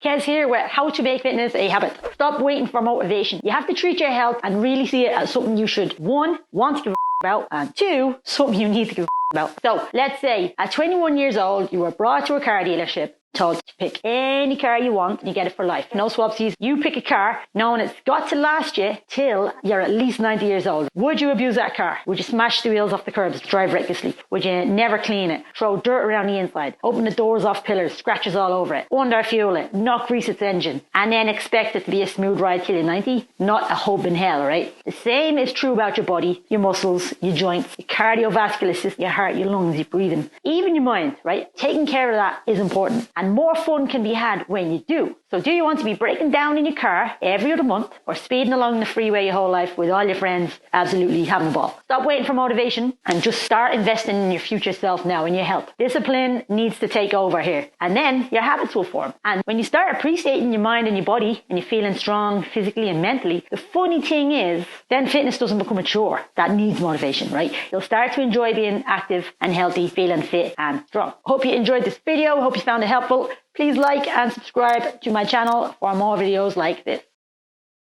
Kez here with how to make fitness a habit. Stop waiting for motivation. You have to treat your health and really see it as something you should, one, want to give about, and two, something you need to give about. So let's say at 21 years old, you were brought to a car dealership, told to pick any car you want and you get it for life. No swapsies. You pick a car knowing it's got to last you till you're at least 90 years old. Would you abuse that car? Would you smash the wheels off the curbs, drive recklessly? Would you never clean it, throw dirt around the inside, open the doors off pillars, scratches all over it, under fuel it, not grease its engine, and then expect it to be a smooth ride till you're 90? Not a hope in hell, right? The same is true about your body, your muscles, your joints, your cardiovascular system, your heart, your lungs, your breathing, even your mind, right? Taking care of that is important. And more fun can be had when you do. So do you want to be breaking down in your car every other month or speeding along the freeway your whole life with all your friends absolutely having a ball? Stop waiting for motivation and just start investing in your future self now, in your health. Discipline needs to take over here, and then your habits will form. And when you start appreciating your mind and your body and you're feeling strong physically and mentally, the funny thing is then fitness doesn't become a chore that needs motivation, right? You'll start to enjoy being active and healthy, feeling fit and strong. Hope you enjoyed this video. Hope you found it helpful. Please like and subscribe to my channel for more videos like this.